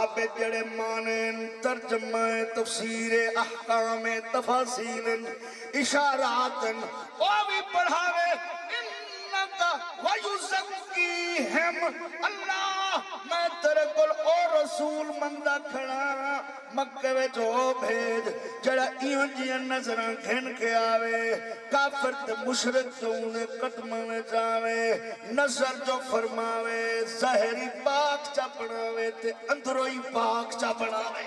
کتاب جڑے مانن ترجمہ تفسیر احکام تفاصیل اشارات وہ بھی پڑھاوے انکا ویزکیہم اللہ میں تیرے کل او رسول مندہ کھڑا مکہ وچ ہو بھیج جڑا ایوں جیاں نظران گھن کے آوے کافر تے مشرک جو انہیں قدمہ میں جاوے نظر جو فرماوے ظاہری پاک چا بناوے تے اندروئی پاک چا بناوے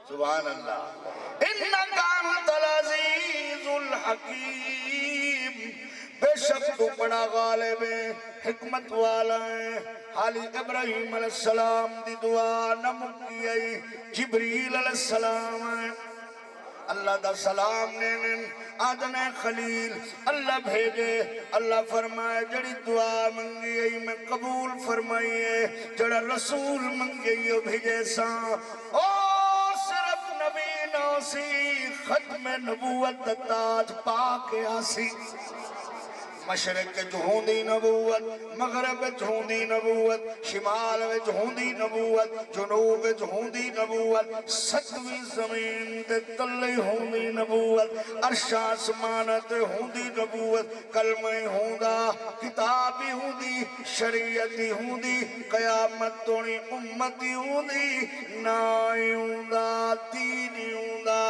سبحان اللہ انکا انت العزیز الحکیم بے شک تو بڑا غالب ہے حکمت والا ہے حالی ابراہیم علیہ السلام دی دعا نمکی آئی جبریل علیہ السلام ہے اللہ دا سلام نینن آدن خلیل اللہ بھیجے اللہ فرمائے جڑی دعا منگی آئی میں قبول فرمائیے جڑا رسول منگی آئی بھیجے سا او صرف نبی نوسی ختم نبوت تاج پاک آسی مشرق جہوندی نبوت مغرب جہوندی نبوت شمال جہوندی نبوت جنوب جہوندی نبوت ستویں زمین دے تلے ہوندی نبوت عرش آسمانت ہوندی نبوت کلمہ ہوندا کتابی ہوندی شریعتی ہوندی قیامت تونی امتی ہوندی نائی ہوندا دینی ہوندا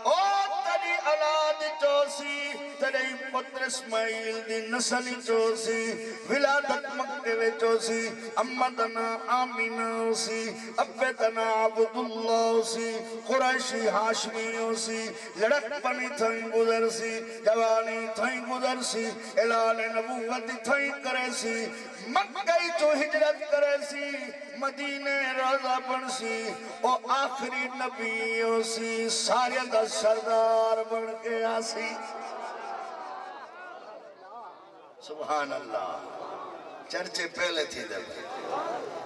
او تلی علاد چوسی تلی پتر اسماعیل دی نسلی چوسی ولادت مکہ وے چوسی امدنا آمینہ سی ابتنا عبداللہ سی قریشی ہاشمی سی لڑک پنی تھائیں گزر سی جوانی تھائیں گزر سی اعلان نبوت تھائیں کرے سی مکہ جو ہجرت کرے سی مدینہ روزہ بن سی او آخری نبی سی سارے دا سردار بن کے آسی سبحان اللہ چرچے پہلے تھی دے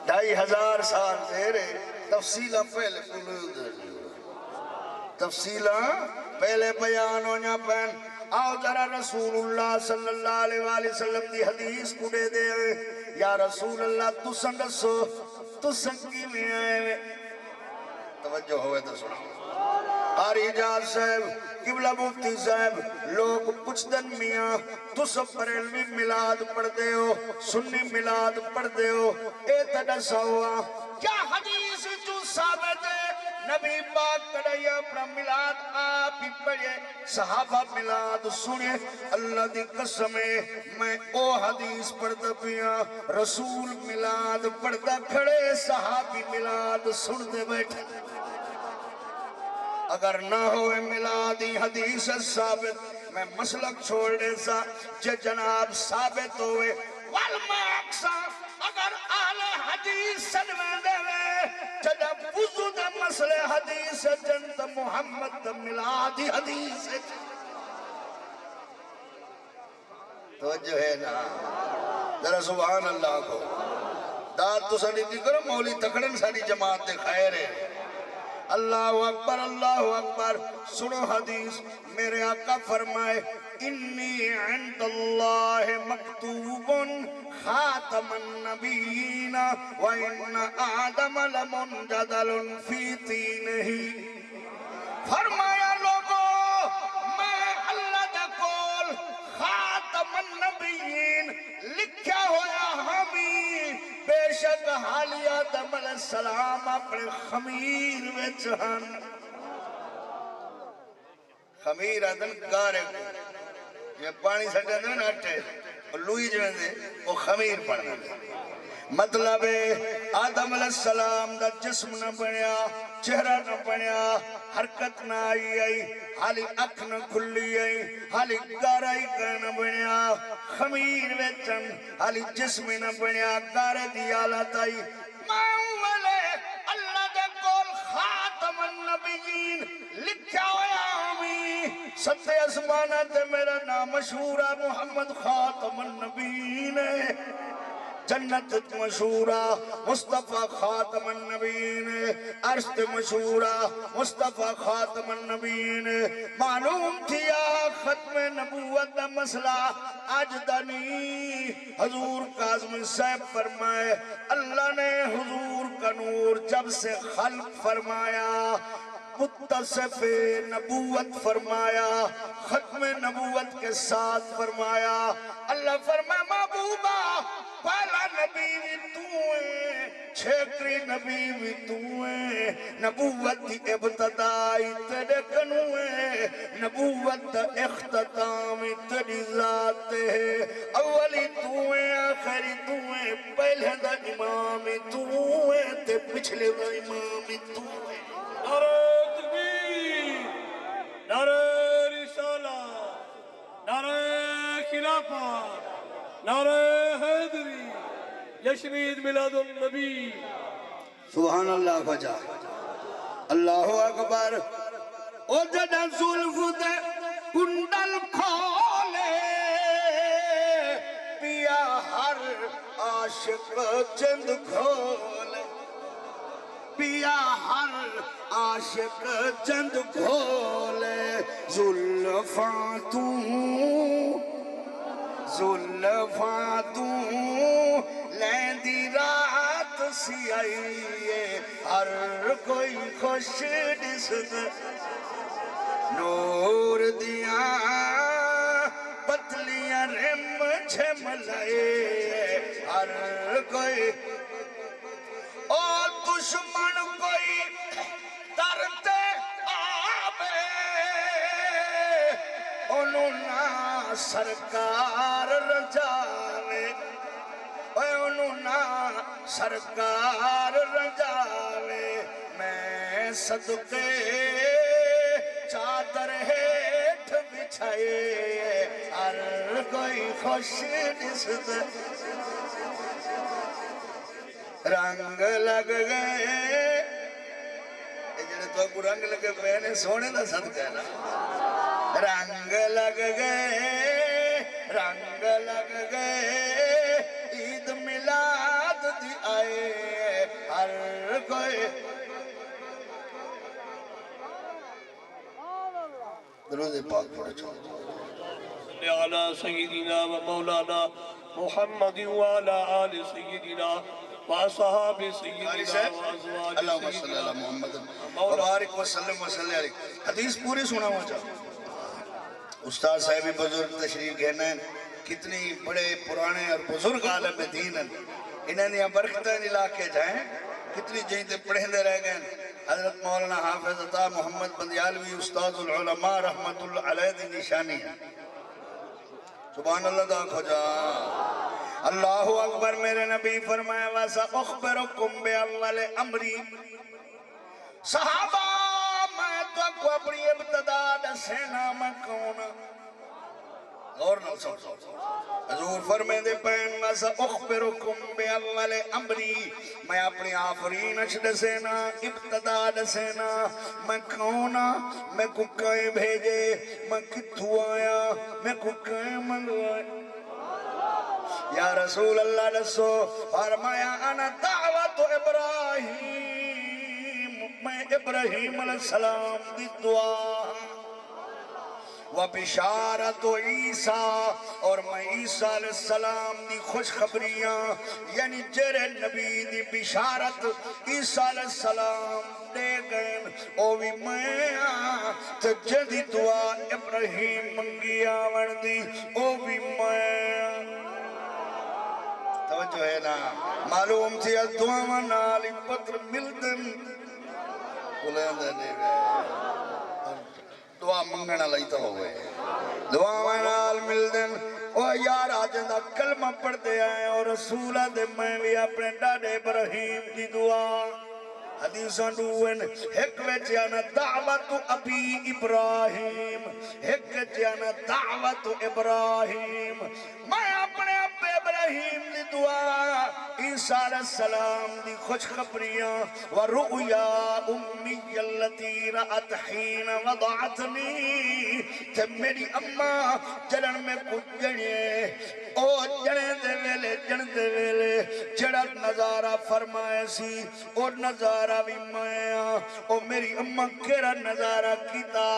2500 سال تیرے تفصیلہ پہلے تفصیلہ پہلے بیان ہونا پہن آؤ ذرا رسول اللہ صلی اللہ علیہ وآلہ وسلم دی حدیث کو دے دے یا رسول اللہ تو سنگسو تو سنگی میں آئے میں توجہ ہوئے تو سنا قاری اجاز صاحب قبلہ مفتی صاحب لوگ پچھ دن میاں تو سب بریلوی ملاد پڑھ دے ہو سنی ملاد پڑھ دے ہو اے تڑسا ہوا کیا حدیث جو ثابت ہے نبی پاک کڑھائی اپنا ملاد آپ ہی پڑھے صحابہ ملاد سنے اللہ دی قسمے میں او حدیث پڑھتا پیا رسول ملاد پڑھتا کھڑے صحابی ملاد سن دے بیٹھے اگر نہ ہوئے ملادی حدیث ثابت میں مسلک چھوڑ دے سا جناب ثابت ہوئے والماکسا اگر آل حدیث سنوے دے وے جب وضو دا مسئلہ حدیث جنت محمد دا ملادی حدیث توجہ ہے نا ذرا سبحان اللہ کو داد تو ساڑی دی کرو مولی تکڑن ساڑی جماعت دے خیر ہے اللہ اکبر سنو حدیث میرے آقا فرمائے انی عند اللہ مکتوب خاتم النبیین وَإِنَّ آدم لَمُنْجَدَلٌ فِي تِينِهِ فرمایا لوگو میں اللہ دا کول خاتم النبیین لکھا ہویا ہمیں بے شک حالی آدم علیہ السلام اپنے خمیر میں چہن خمیر آدم گارے یہ پانی سٹے دے نا اٹھے لوئی جو دے وہ خمیر پڑھنا دے مطلب ہے آدم علیہ السلام دا جسم نہ بنیا چہرہ نہ بنیا حرکت نہ آئی حالی اکھ نہ کھلی آئی حالی گارائی نہ بنیا خمیر ویچن حالی جسم نہ بنیا گارے دی آلات آئی ماؤولے اللہ دے کول خاتم النبیین لکھا ہویا ہمیں ستے اسمانہ تے میرا نام مشہورہ محمد خاتم النبیین ہے جنت مشہورہ مصطفیٰ خاتم النبیین، عرشت مشہورہ مصطفیٰ خاتم النبیین، معلوم تھیا ختم نبوت دا مسئلہ آج دنی حضور کاظم صاحب فرمائے اللہ نے حضور کا نور جب سے خلق فرمایا متصف نبوت فرمایا ختم نبوت کے ساتھ فرمایا اللہ فرمائے محبوبہ پہلا نبی بھی توئے چھیکری نبی بھی توئے نبوت دی ابتدائی تیرے کنوئے نبوت دا اختتامی تیری ذات ہے اولی توئے آخری توئے پہلے دا امامی توئے تے پچھلے دا امامی توئے نعرہ تکبیر، نعرہ رسالہ، نعرہ خلافت، نعرہ حیدری، جشن عید میلاد النبی۔ سبحان اللہ فجا اللہ اکبر او جڑا زلف دے کنڈل کھولے پیا ہر عاشق چند کھولے پیا ہر عاشق چند کھولے زلفاں تو لیندی رات سی آئیے ہر کوئی خوش دسد نور دیاں پتلیاں رم جھملائے ہر کوئی اور دشمن کوئی درتے آبے انہوں نا سرکار رجاوے انہوں نا سرکار رجاوے میں صدقے چادر ہیٹھ بچھائے ہر کوئی خوش نسد رنگ لگ گئے جڑے تو کو رنگ لگے پہنے سونے دا صدقہ نا رنگ لگ گئے عید میلاد دی آئے ہر کوئی درود پاک پڑھ چھوڑ صلی علی سیدنا و مولانا محمد وعلا آل سیدنا وصحاب سیدنا وازواج اللہم صلی اللہ محمد وبارک وسلم وسلم علیہ حدیث پوری سنا ہوا چاہتا استاد صاحبی بزرگ تشریف کہنا ہے کتنی بڑے پرانے اور بزرگ عالم دین ہیں انہوں نے برکتیں لا کے جائیں کتنی جہیں تے پڑھیں دے رہ گئے حضرت مولانا حافظ عطا محمد بندیالوی استاد العلماء رحمت اللہ علیہ دی نشانی ہے سبحان اللہ دا کھجا اللہ اکبر میرے نبی فرمایا واسا اخبرکم بے اول امری صحابہ میں تو کو اپنی ابتدا دسینا میں کون اور نہ سمجھو حضور فرمے دے پین واسا اخبرکم بے اول امری میں اپنی آفرین اچھ دسینا ابتدا دسینا میں کونا میں کو کہیں بھیجے میں کتھو آیا میں کو کہیں منگوائے یا رسول اللہ دسو فرمایا انا دعوت ابراہیم میں ابراہیم علیہ السلام دی دعا و بشارت عیسیٰ اور میں عیسیٰ علیہ السلام دی خوشخبریاں یعنی جرے نبی دی بشارت عیسیٰ علیہ السلام دے گئے او بھی میں تجدی دعا ابراہیم منگی آور دی او بھی میں توجہ ہے نا معلوم تھی از دعا منالی پتر ملدن بلین دینے گئے دعا منگنا لائیتا ہوئے دعا منال ملدن او یار آجندہ کلمہ پڑھ دے آئے اور رسولہ دے میں بھی اپنے ڈاڈے ابراہیم دی دعا حدیثاں دوئن ایک ویچیانا دعوت ابی ابراہیم ایک ویچیانا دعوت ابراہیم میں اپنے ابی ابراہیم دی دعا عیسیٰ علیہ السلام دی خوشخبریاں ورؤیا امی اللتی رأت حین وضعتنی تے میری اماں جلن میں کچھ جنے او جن دے ویلے جڑا نظارہ فرمائے سی او نظارہ بھی میں او میری اماں کیڑا نظارہ کیتا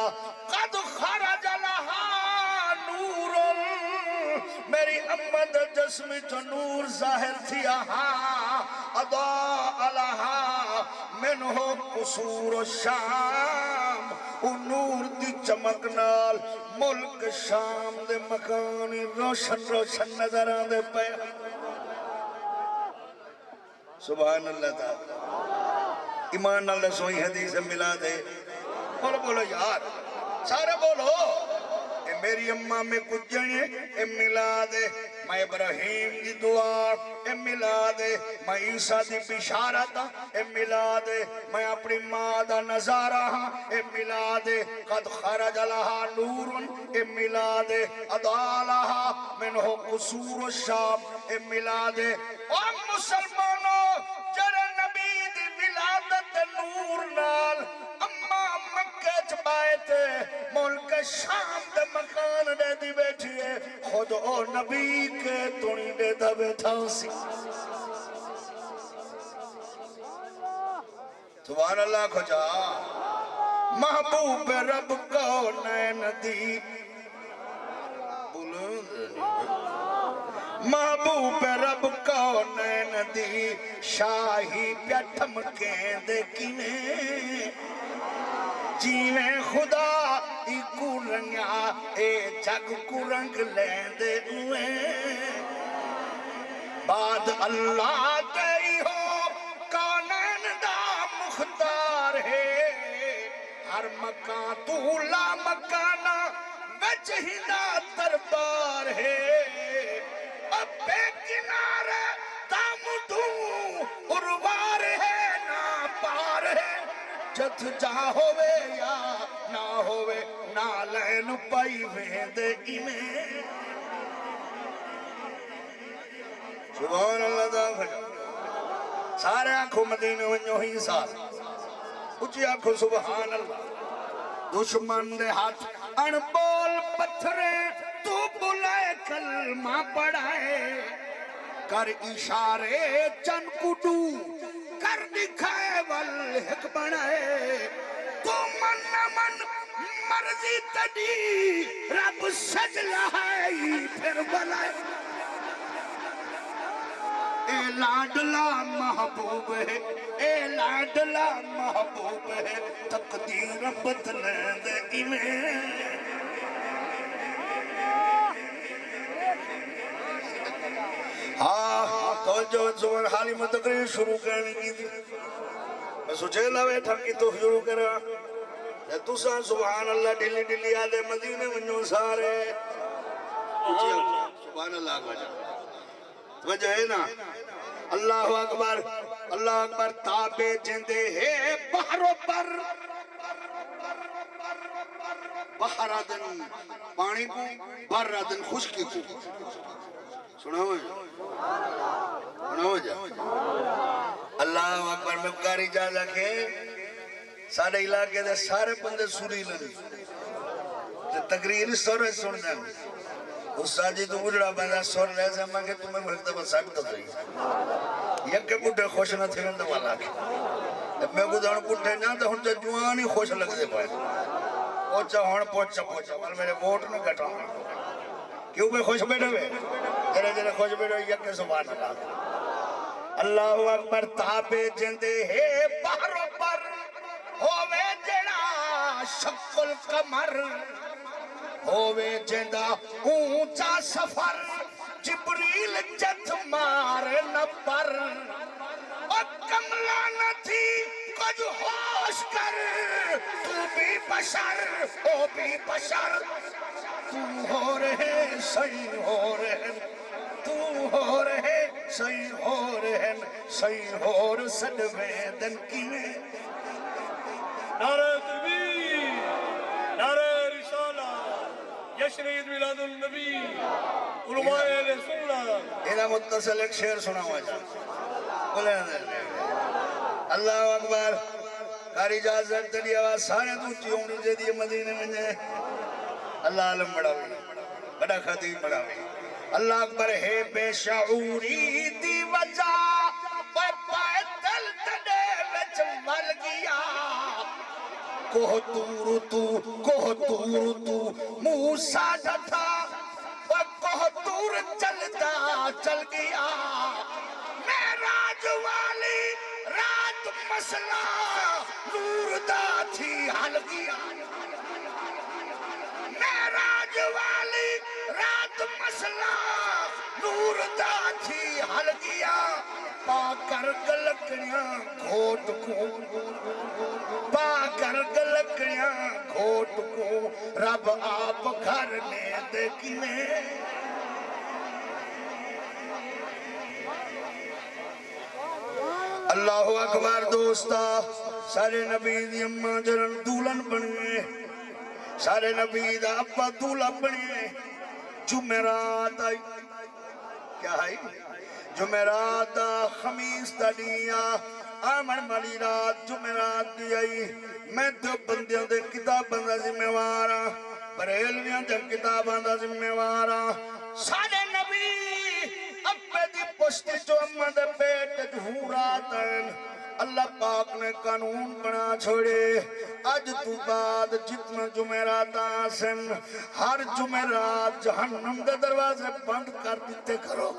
قد خرج لہا نور میری امد جسمی تو نور ظاہر تھی اضاء لہا منہو قصور الشام او نور دی چمک نال ملک شام دے مکانی روشن روشن نظر آن دے پہ سبحان اللہ تعالی ایمان اللہ سوئی حدیث ملا دے بولو بولو یار سارے بولو اے میری اماں میں کچھ جنے اے ملا دے میں ابراہیم دی دعا اے ملا دے میں عیسیٰ دی بشارت اے ملا دے میں اپنی ماں دا نظارہ اے ملا دے قد خرج لہا نور اے ملا دے اضاء لہا منہو قصور الشام اے ملا دے او مسلمانوں جرے نبی دی ولادت نور نال اماں مکہ چبائے تھے ملک شام دے مکان دے دی بیٹھی ہے خود او نبی کے تونی دے دا بیٹھا سی سبحان اللہ کو جا محبوب رب کو نین دی محبوب رب کو نین دی شاہی پیٹھم کہندے کینے جیویں خدا ای کو رنگا اے جگ کو رنگ لیندے ہوئے بعد اللہ تیری ہو کونین دا مختار ہے ہر مکان تو لا مکانا وچ ہی دا دربار ہے اب بے کنارے دامدوں اروار ہے نا پار ہے جت جا ہوئے یا نہ ہوئے نالین پائی ویندے انہیں سبحان اللہ دا خجا سارے آنکھوں مدینے ونجو ہی ساتھ اچھی آنکھوں سبحان اللہ دشمن دے ہاتھ انبول پتھرے تو بلائے کلمہ پڑھائے کر اشارے چن کٹو کر دکھائے والحق بنائے تو من مرضی تڈی رب سج لہائی پھر بلائے اے لاڈلا محبوب ہے اے لاڈلا محبوب ہے تقدیر بدلے دے ایمیں ہاں تو جو زبان حالی میں تقریر شروع کرنے کی تھی میں سوچے لوے تھکی تو شروع کرا تو سا سبحان اللہ ڈلی ڈلی آدھے مدینے منجو سارے سبحان اللہ کو جا وجہ ہے نا اللہ اکبر تابے جندے ہے بحروں پر بحرہ دن پانی کو برہ دن خشکی کو سنا ہو جا اللہ اکبر میں بکاری جا لکھے سارے علاقے دے سارے بندے سوری لگی تقریر سورے سن جائیں اس ساجی تو اجڑا بندہ سور رہے سے ہمیں کہ تمہیں ملکتا بس ساکتا صحیح یک بڑھے خوش نہ تھے اندھا والا کے جب میں کو دانو بڑھے جاں تو ہن جوانی خوش لگ دے پائے پوچھا ہون پوچھا وال میرے ووٹ نہ گھٹا کیوں میں خوش بیٹھے ہوئے جرے خوش بیٹھے ہوئے یک سبحان اللہ اللہ اکبر تابے جندے ہے بحروں پر ہووے جڑا شکل کمر ہووے جندہ اونچا سفر جبریل جت مارے نپر اور کملا نہ تھی کچھ ہوش کر تو بھی بشر او بھی بشر تو ہو رہے صحیح ہو رہے تو ہو رہے صحیح ہو رہے صحیح ہو رہے سدویدن کی میں نعرہ تکبیر نعرہ رسالہ جشن عید میلاد النبی علماء اہل سنت اینا متصل ایک شعر سنا ہوا جا بولے اللہ اکبر کاری اجازت تلی آواز سارے دوچی ہونی جے دی مدینے میں جے اللہ عالم بڑا ہوئی بڑا خطیب بڑا ہوئی اللہ اکبر ہے بے شعوری دی وجہ پہ پائے دل تڑے وچ مل گیا کوہ تور تو موسیٰ ڈھا کوہ تور چلتا چل گیا معراج والی رات مسئلہ نور دا تھی حل گیا معراج والی رات مسئلہ نور دا تھی حل گیا پا کر گلکڑیاں گھوٹ کو پا کر گلکڑیاں گھوٹ کو رب آپ گھر نے دیکھنے اللہ اکبر دوستا سارے نبی دی اماں جرن دولن بنے سارے نبی دا ابا دولا بنے جمعرات آئی کیا آئی جمعرات خمیس دا دیا آمن مالی رات جمعرات دی آئی میں تو بندیاں دے کتاباں دا ذمہ وارا بریلویاں دے کتاباں دا ذمہ وارا سارے نبی ابے دی پشتی جو اماں دے پیٹ جھورات ہیں اللہ پاک نے قانون بنا چھوڑے آج تو بعد جتنا جمعرات آسن ہر جمعرات جہنم دے دروازے بند کر دیتے کرو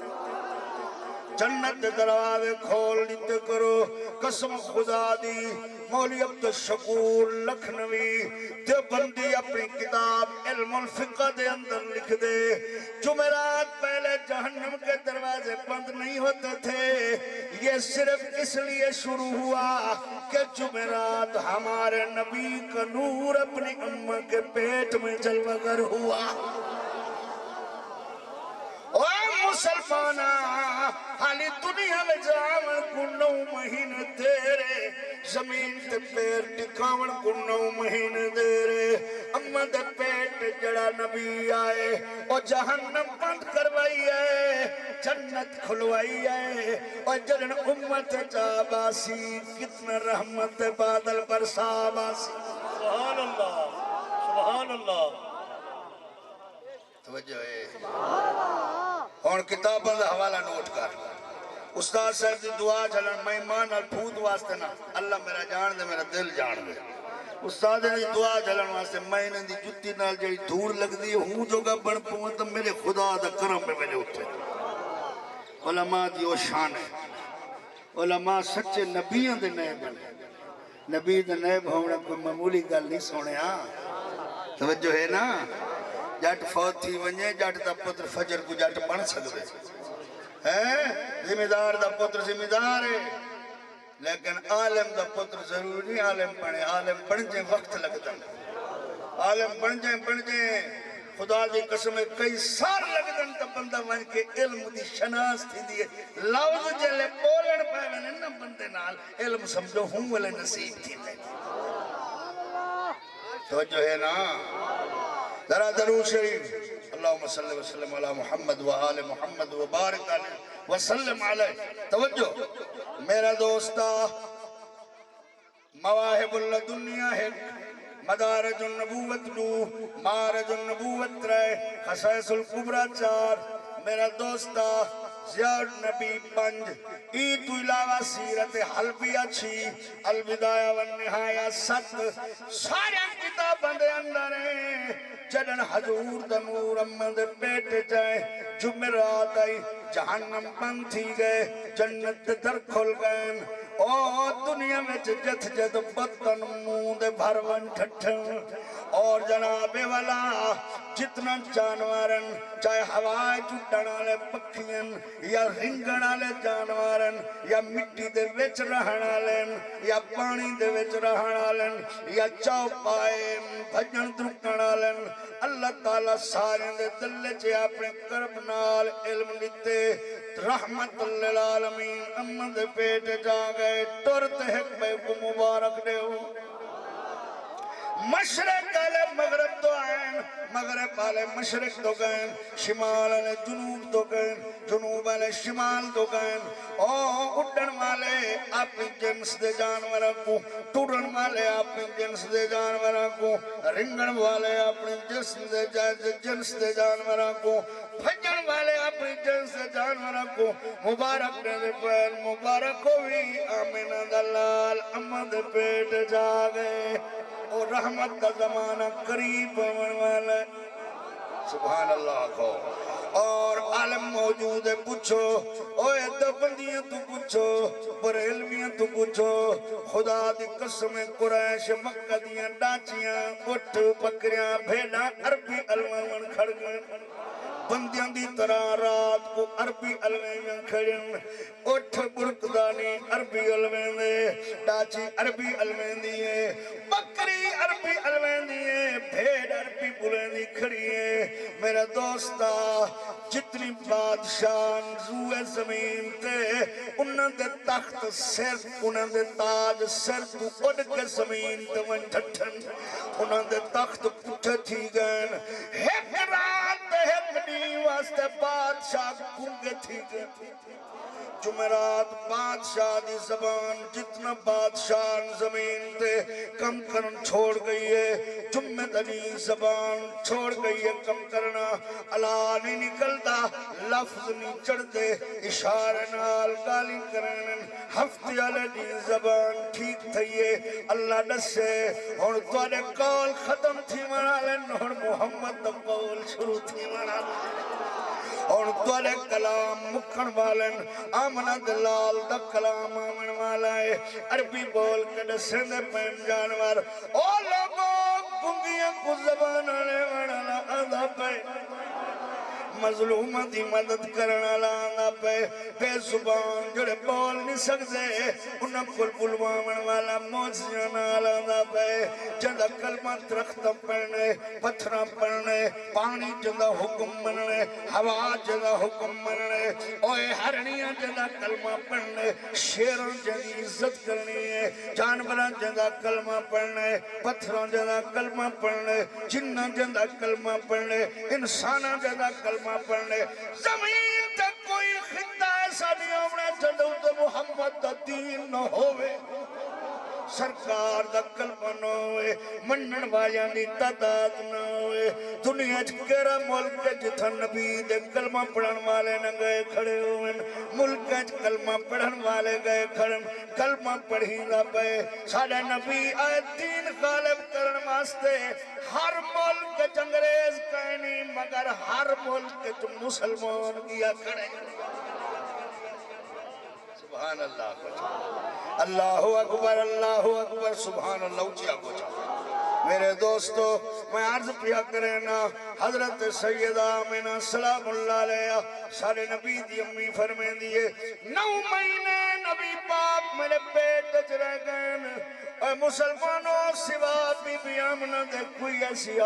جنت دے دروازے کھول دیتے کرو قسم خدا دی مولی عبدالشکور لکھنوی دیوبندی اپنی کتاب علم الفقہ دے اندر لکھ دے جمعرات پہلے جہنم کے دروازے بند نہیں ہوتے تھے یہ صرف اس لیے شروع ہوا کہ جمعرات ہمارے نبی کا نور اپنی اماں کے پیٹ میں جلوہ گر ہوا اوہ مسلمانہ حالی دنیا میں جاون کو 9 مہینے تیرے زمین تے پیر ٹکاون کو 9 مہینے دیرے اماں دے پیٹ جڑا نبی آئے اور جہنم بند کروائی ہے جنت کھلوائی ہے اور جڑن امت جاباسی کتنا رحمت بادل برسا باسی سبحان اللہ سبحان اللہ توجہ ہے اور کتاباں دا حوالہ نوٹ کر استاد صاحب دی دعا جلن میں ایمان اور پھوت واسطے نا اللہ میرا جان دے میرا دل جان دے استاد دی دعا جلن واسطے میں نے دی جتی نال جڑی دھور لگ دی ہوں جو گا بن پوں تو میرے خدا دا کرم میں میرے اٹھے علماء دی وہ شان ہے علماء سچے نبیوں دے نئے بنے نبی دے نئے بھونے کوئی معمولی گل نہیں سونے ہاں توجہ ہے نا جٹ فوت تھی ونجے جٹ دا پتر فجر کو جٹ پڑھ سکتے ذمہ دار دا پتر ذمہ دار ہے لیکن عالم دا پتر ضرور نہیں عالم پڑھے عالم پڑھ جائیں وقت لگتا عالم پڑھ جائیں خدا دی قسم کئی سال لگتا تا بندہ ون کے علم دی شناس تھی دیئے لفظ جلے بولن پائے میں نے بندے نال علم سمجھو ہوں والے نصیب تھی دے توجہ ہے نا ذرا درود شریف اللہم صلی وسلم علی محمد و آل محمد و بارک علیہ وسلم علیہ توجہ میرا دوستا مواہب اللہ دنیا ہے مدارج النبوت لو مارج النبوت رہے خصائص القبرہ 4 میرا دوستا زیاد نبی 5 ایتو علاوہ سیرت حلبیہ 6 البدایہ والنہایہ 7 سارے کتاب بندے اندر ہیں جدن حضور دا نور امد پیٹ جائے جمعرات آئی جہنم بند تھی گئے جنت در کھل گئے اور دنیا میں جت جد بطن مون دے بھرون ٹھٹھن اور جناب والا جتنا جانوارن چاہے ہوائے چٹن والے پکھین یا رنگن والے جانوارن یا مٹی دے وچ رہن والے یا پانی دے وچ رہن والے یا چوپائے بھجن درکن والے اللہ تعالیٰ سارے دے دل چے اپنے کرب نال علم لیتے رحمت للعالمین امد پیٹ جا گئے ترت حق بے کو مبارک دے ہو مشرق والے مغرب تو آئیں مغرب والے مشرق تو گئیں شمال والے جنوب تو گئیں جنوب والے شمال تو گئیں اڈن والے اپنی جنس دے جانوراں کو ٹرن والے اپنی جنس دے جانوراں کو رنگن والے اپنی جنس دے جانوراں کو بھجن والے اپنی جنس دے جانوراں کو مبارک دے پیر مبارک ہوئی آمینہ دلال اماں دے پیٹ جا گئے اور رحمت کا زمانہ قریب ہونے والا ہے سبحان اللہ کو اور عالم موجود ہے پوچھو اوے دبندیاں تو پوچھو بریلویاں تو پوچھو خدا دی قسم قریش مکہ دیاں ڈانچیاں اٹھ بکریاں بھیڑاں عربی علمان کھڑ گئے بندیاں دی طرح رات کو عربی علمیاں کھڑن اٹھ برکدانی عربی علمین دے ڈاچی عربی علمین دیئے بکری عربی علمین دیئے بھیڑ عربی بلین دی کھڑی ہے میرا دوستا جتنی بادشاہ روئے زمین تے انہاں دے تخت سر انہاں دے تاج سر تو اڑ کے زمین تے من ٹھٹھن انہاں دے تخت پٹھے تھی گئن ایک رات ایک دی واسطے بادشاہ گنگے تھی گئن جمعرات بادشاہ دی زبان جتنا بادشاہ زمین تے کم کرن چھوڑ گئی ہے جمعہ دنی زبان چھوڑ گئی ہے کم کرنا اللہ نہیں نکلتا لفظ نہیں چڑھ دے اشارہ نال گالی کرن ہفتے علی دی زبان ٹھیک تھئیے اللہ نسے اور توڑے قول ختم تھی منا لین اور محمد دا قول شروع تھی منا لین اور دوالے کلام مکھن والن آمنہ دلال دا کلام آمن والا ہے عربی بول کے دسیں دے پہن جانور او لوگوں گنگیاں کو زبان آنے والا آدھا پہ مظلومہ دی مدد کرنا لانا پہ بے زبان جڑے بول نہیں سکتے انہاں کل بلوامن والا موزیاں لانا پہ جندہ کلمہ درختہ پڑھنے پتھرہ پڑھنے پانی جندہ حکم مننے ہوا جندہ حکم مننے اوے ہرنیاں جندہ کلمہ پڑھنے شیران جندی عزت کرنی ہے جانوران جندہ کلمہ پڑھنے پتھران جندہ کلمہ پڑھنے جنہ جندہ کلمہ پڑھنے انسانہ جندہ کلمہ پڑھنے زمین تک کوئی خطہ ایسا نہیں ہونا جدو تو محمد دا دین نہ ہوئے سرکار دا کلمہ نہ ہوئے منن والیاں دی تعداد نہ ہوئے دنیا چکرہ ملک جتھا نبی دے کلمہ پڑھن والے نہ گئے کھڑے ہوئے ملک کلمہ پڑھن والے گئے کھڑن کلمہ پڑھی نہ پہ سارے نبی آئے دین غالب کرن واسطے ہر ملک انگریز کہیں نہیں مگر ہر ملک مسلمان کیا کھڑے سبحان اللہ کو اللہ اکبر سبحان اللہ اچھا کو میرے دوستو میں عرض پیا کرنا حضرت سیدہ آمینہ سلام اللہ علیہ سارے نبی دی امی فرمین دیئے 9 مہینے نبی پاک میرے پیٹ چ رہ گئے اے مسلمانوں سوا بی بی آمنہ دے کوئی ایسی